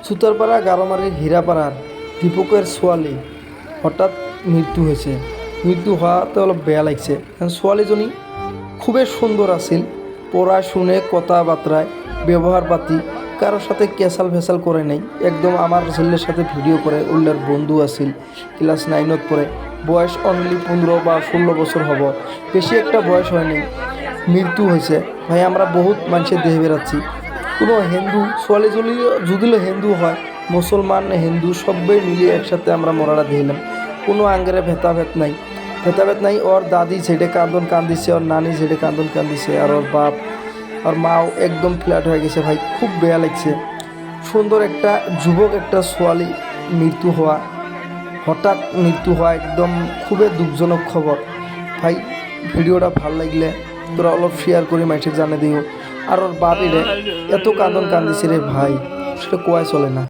সুতারপাড়া গারমারির হীরাপাড়ার দীপকের ছোৱালী হঠাৎ মৃত্যু হয়েছে। মৃত্যু হওয়াতে অলপ বেয়া লাগছে, কারণ ছোৱালীজনী খুবই সুন্দর আছিল। পড়াশুনে কথাবার্তায় ব্যবহার পাতি কারোর সাথে কেসাল ফেসাল করে নাই। একদম আমার ছেলের সাথে ভিডিও করে উল্লার বন্ধু আছিল। ক্লাস 9 পড়ে, বয়স অনলি 15 বা 16 বছর হব, বেশি একটা বয়স হয়নি। মৃত্যু হয়েছে। ভাই আমরা বহুত মানুষের দেহে বেড়াচ্ছি, কোনো হিন্দু ছোৱালী যদিও হিন্দু হয়, মুসলমান হিন্দু সবাই মিলিয়ে একসাথে আমরা মরাটা দিলাম। কোনো আঙ্গেরে ভেদাভেদ নাই। ওর দাদি ছেড়ে কান্দিছে, ওর নানি ছেড়ে কান্দিছে, আর ওর বাপ আর মাও একদম ফ্ল্যাট হয়ে গেছে। ভাই খুব বেয়া লাগছে। সুন্দর একটা যুবক একটা ছোৱালী হঠাৎ মৃত্যু হওয়া একদম খুবই দুঃখজনক খবর। ভাই ভিডিওটা ভাল লাগলে তোরা অলপ শেয়ার করে মানুষের জানিয়ে দিও। আর ওর বাপিরে এত কান্দিছে রে ভাই, সেটা কোয়াই চলে না।